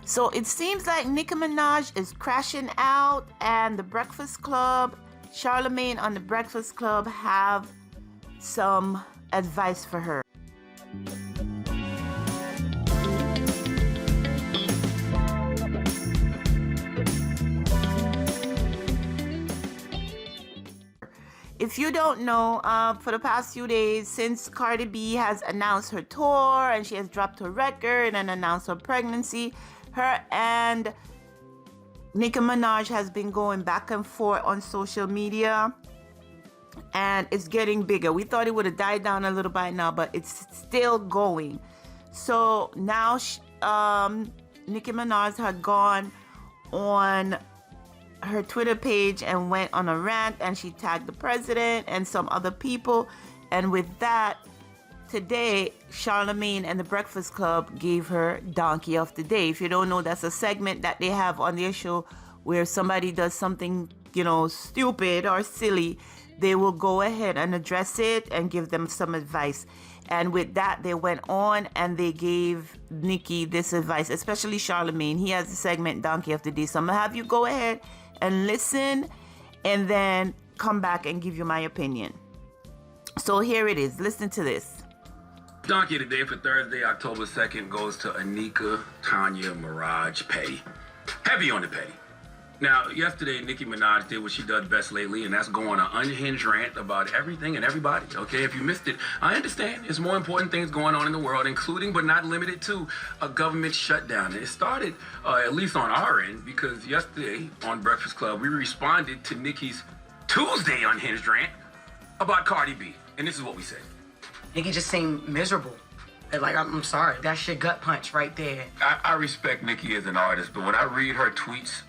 So it seems like Nicki Minaj is crashing out, and the Breakfast Club, Charlamagne on the Breakfast Club, have some advice for her. If you don't know, for the past few days, since Cardi B has announced her tour and she has dropped her record and announced her pregnancy, her and Nicki Minaj has been going back and forth on social media, and it's getting bigger. We thought it would have died down a little by now, but it's still going. So now Nicki Minaj had gone on her Twitter page and went on a rant, and she tagged the president and some other people. And with that, today Charlamagne and the Breakfast Club gave her Donkey of the Day. If you don't know, that's a segment that they have on their show where somebody does something, stupid or silly. They will go ahead and address it and give them some advice. And with that, they went on and they gave Nicki this advice, especially Charlamagne. He has the segment Donkey of the Day. So I'm going to have you go ahead and listen and then come back and give you my opinion. So here it is. Listen to this. Donkey of the Day for Thursday, October 2nd goes to Anika Tanya Mirage Petty. Heavy on the petty. Now, yesterday, Nicki Minaj did what she does best lately, and that's go on an unhinged rant about everything and everybody, okay? If you missed it, I understand. There's more important things going on in the world, including but not limited to a government shutdown. And it started, at least on our end, because yesterday on Breakfast Club, we responded to Nicki's Tuesday unhinged rant about Cardi B. And this is what we said. Nicki just seemed miserable. Like, I'm sorry, that's your gut punch right there. I respect Nicki as an artist, but when I read her tweets,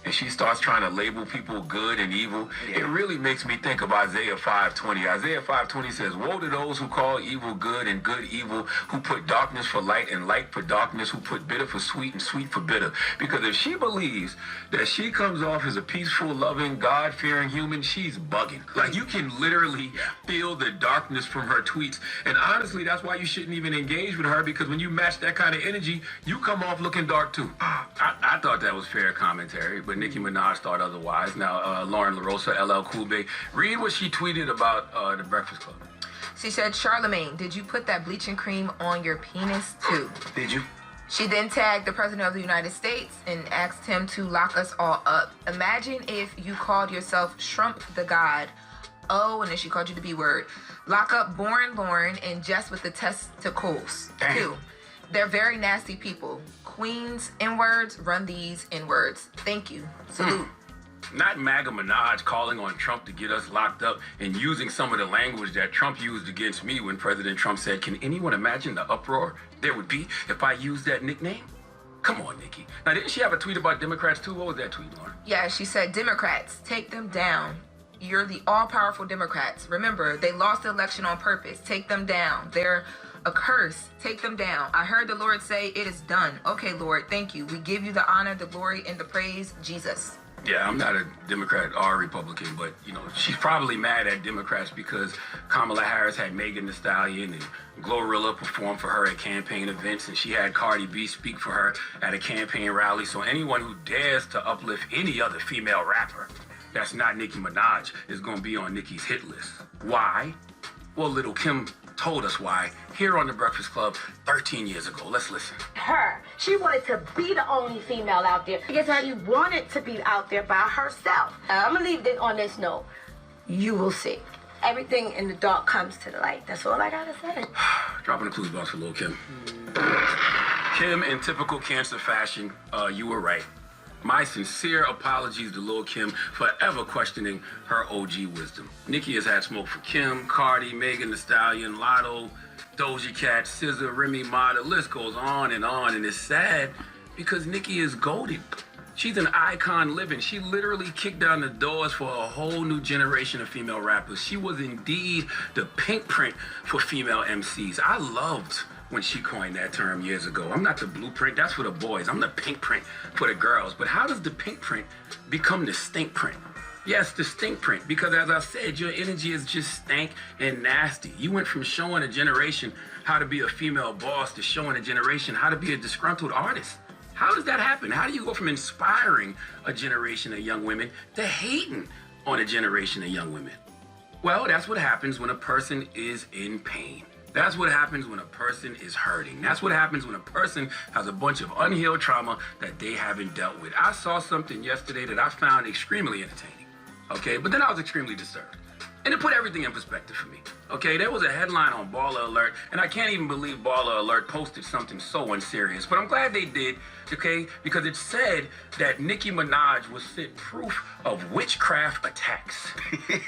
and she starts trying to label people good and evil, it really makes me think of Isaiah 5:20. Isaiah 5:20 says, "Woe to those who call evil good and good evil, who put darkness for light and light for darkness, who put bitter for sweet and sweet for bitter." Because if she believes that she comes off as a peaceful, loving, God-fearing human, she's bugging. Like, you can literally feel the darkness from her tweets. And honestly, that's why you shouldn't even engage with her, because when you match that kind of energy, you come off looking dark too. I thought that was fair commentary, but Nicki Minaj thought otherwise. Now, Lauren LaRosa, LL Cool J, read what she tweeted about the Breakfast Club. She said, "Charlamagne, did you put that bleaching cream on your penis too?" Did you? She then tagged the President of the United States and asked him to lock us all up. Imagine if you called yourself Trump the God. Oh, and then she called you the B word. Lock up Born Lauren and Jess with the testicles. Damn. Too. They're very nasty people. Queens N-words run these N-words. Thank you. Salute. Not MAGA Minaj calling on Trump to get us locked up and using some of the language that Trump used against me when President Trump said, "Can anyone imagine the uproar there would be if I used that nickname?" Come on, Nicki. Now, didn't she have a tweet about Democrats too? What was that tweet, Lauren? Yeah, she said, "Democrats, take them down. You're the all-powerful Democrats. Remember, they lost the election on purpose. Take them down. They're a curse. Take them down. I heard the Lord say it is done. Okay, Lord, thank you. We give you the honor, the glory, and the praise, Jesus." Yeah, I'm not a Democrat or a Republican, but, she's probably mad at Democrats because Kamala Harris had Megan Thee Stallion and Glorilla perform for her at campaign events, and she had Cardi B speak for her at a campaign rally. So anyone who dares to uplift any other female rapper that's not Nicki Minaj is going to be on Nicki's hit list. Why? Well, Little Kim told us why here on The Breakfast Club 13 years ago. Let's listen. She wanted to be the only female out there. I guess she wanted to be out there by herself. I'm going to leave this on this note. You will see. Everything in the dark comes to the light. That's all I got to say. Dropping the clues box for Lil' Kim. Kim, in typical Cancer fashion, you were right. My sincere apologies to Lil' Kim for ever questioning her OG wisdom. Nicki has had smoke for Kim, Cardi, Megan Thee Stallion, Lotto, Doja Cat, SZA, Remy Ma. The list goes on, and it's sad because Nicki is goated. She's an icon living. She literally kicked down the doors for a whole new generation of female rappers. She was indeed the pink print for female MCs. I loved when she coined that term years ago. I'm not the blueprint, that's for the boys. I'm the pink print for the girls. But how does the pink print become the stink print? Yes, the stink print, because as I said, your energy is just stank and nasty. You went from showing a generation how to be a female boss to showing a generation how to be a disgruntled artist. How does that happen? How do you go from inspiring a generation of young women to hating on a generation of young women? Well, that's what happens when a person is in pain. That's what happens when a person is hurting. That's what happens when a person has a bunch of unhealed trauma that they haven't dealt with. I saw something yesterday that I found extremely entertaining, okay? But then I was extremely disturbed. And it put everything in perspective for me, okay? There was a headline on Baller Alert, and I can't even believe Baller Alert posted something so unserious. But I'm glad they did, okay? Because it said that Nicki Minaj was sent proof of witchcraft attacks. And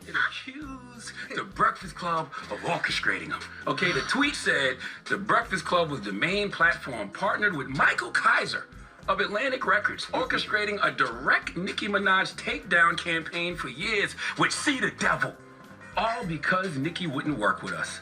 it accused the Breakfast Club of orchestrating them. Okay, the tweet said the Breakfast Club was the main platform, partnered with Michael Kaiser of Atlantic Records, orchestrating a direct Nicki Minaj takedown campaign for years, which see the devil, all because Nicki wouldn't work with us.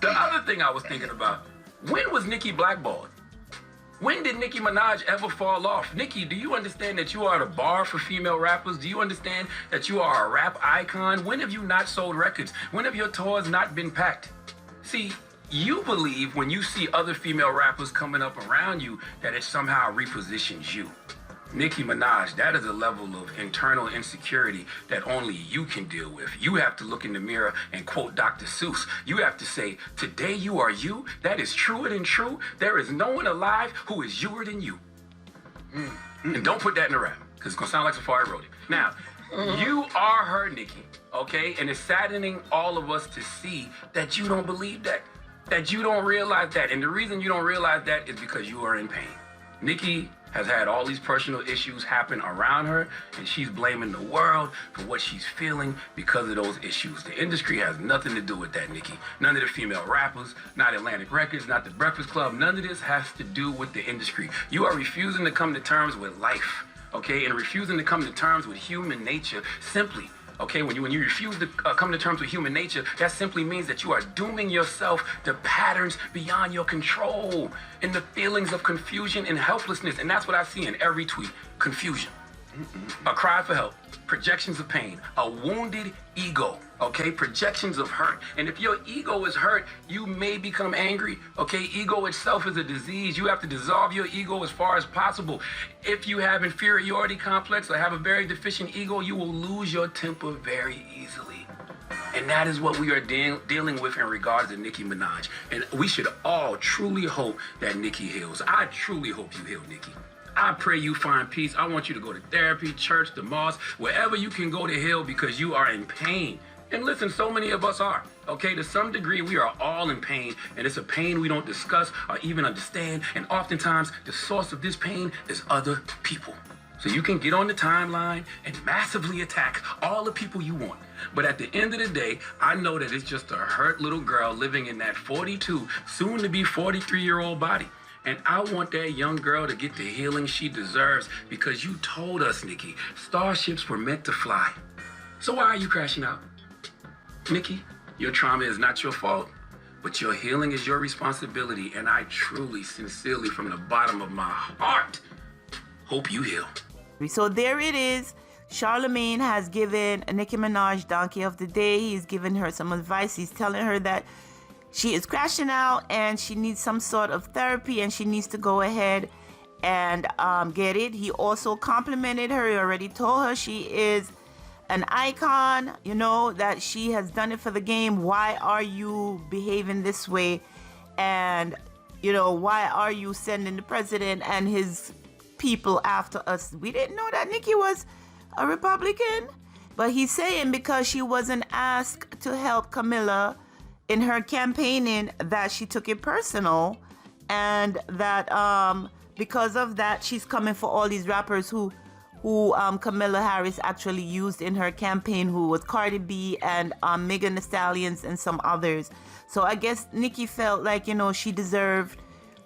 The other thing I was thinking about, when was Nicki blackballed? When did Nicki Minaj ever fall off? Nicki, do you understand that you are the bar for female rappers? Do you understand that you are a rap icon? When have you not sold records? When have your tours not been packed? See, you believe when you see other female rappers coming up around you that it somehow repositions you. Nicki Minaj, that is a level of internal insecurity that only you can deal with. You have to look in the mirror and quote Dr. Seuss. You have to say, today you are you. That is truer than true. There is no one alive who is youer than you. And don't put that in the rap, because it's going to sound like Safari wrote it. Now, you are her, Nicki, okay? And it's saddening all of us to see that you don't believe that you don't realize that. And the reason you don't realize that is because you are in pain. Nicki has had all these personal issues happen around her, and she's blaming the world for what she's feeling because of those issues. The industry has nothing to do with that, Nicki. None of the female rappers, not Atlantic Records, not the Breakfast Club, none of this has to do with the industry. You are refusing to come to terms with life, okay, and refusing to come to terms with human nature simply. Okay, when you refuse to come to terms with human nature, that simply means that you are dooming yourself to patterns beyond your control and the feelings of confusion and helplessness. And that's what I see in every tweet, confusion. A cry for help, projections of pain, a wounded ego, okay, projections of hurt. And if your ego is hurt, you may become angry, okay? Ego itself is a disease. You have to dissolve your ego as far as possible. If you have inferiority complex or have a very deficient ego, you will lose your temper very easily. And that is what we are dealing with in regards to Nicki Minaj. And we should all truly hope that Nicki heals. I truly hope you heal, Nicki. I pray you find peace. I want you to go to therapy, church, the mosque, wherever you can go to heal because you are in pain. And listen, so many of us are, okay? To some degree, we are all in pain, and it's a pain we don't discuss or even understand. And oftentimes, the source of this pain is other people. So you can get on the timeline and massively attack all the people you want. But at the end of the day, I know that it's just a hurt little girl living in that 42, soon to be 43-year-old body. And I want that young girl to get the healing she deserves because you told us, Nicki, starships were meant to fly. So why are you crashing out? Nicki, your trauma is not your fault, but your healing is your responsibility. And I truly, sincerely, from the bottom of my heart, hope you heal. So there it is. Charlamagne has given Nicki Minaj Donkey of the Day. He's given her some advice. He's telling her that she is crashing out and she needs some sort of therapy and she needs to go ahead and get it. He also complimented her. He already told her she is an icon, you know, that she has done it for the game. Why are you behaving this way? And, you know, why are you sending the president and his people after us? We didn't know that Nicki was a Republican. But he's saying because she wasn't asked to help Camilla in her campaigning that she took it personal, and that because of that she's coming for all these rappers who Camilla Harris actually used in her campaign, who was Cardi B and Megan Thee Stallion and some others. So I guess Nicki felt like, you know, she deserved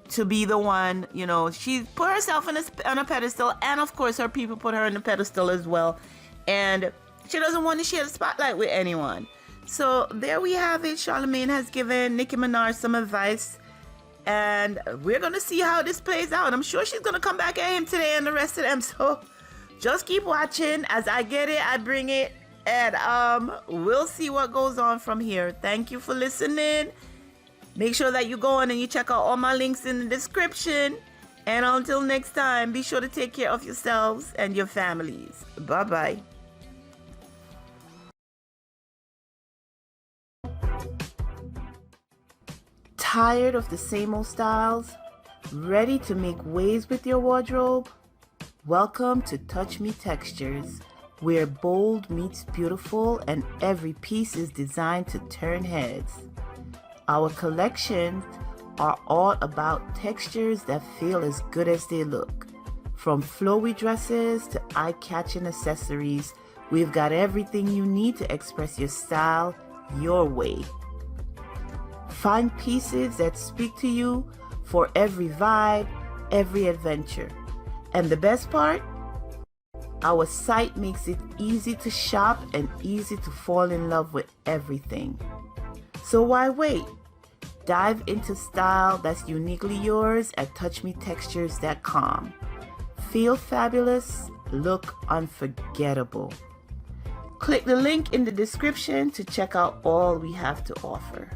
to be the one, you know, she put herself on a pedestal, and of course her people put her on a pedestal as well, and she doesn't want to share the spotlight with anyone. So there we have it. Charlamagne has given Nicki Minaj some advice, and we're going to see how this plays out. I'm sure she's going to come back at him today and the rest of them. So just keep watching. As I get it, I bring it, and we'll see what goes on from here. Thank you for listening. Make sure that you go on and you check out all my links in the description. And until next time, be sure to take care of yourselves and your families. Bye-bye. Tired of the same old styles? Ready to make waves with your wardrobe? Welcome to Touch Me Textures, where bold meets beautiful and every piece is designed to turn heads. Our collections are all about textures that feel as good as they look. From flowy dresses to eye-catching accessories, we've got everything you need to express your style your way. Find pieces that speak to you for every vibe, every adventure. And the best part? Our site makes it easy to shop and easy to fall in love with everything. So why wait? Dive into style that's uniquely yours at touchmetextures.com. Feel fabulous, look unforgettable. Click the link in the description to check out all we have to offer.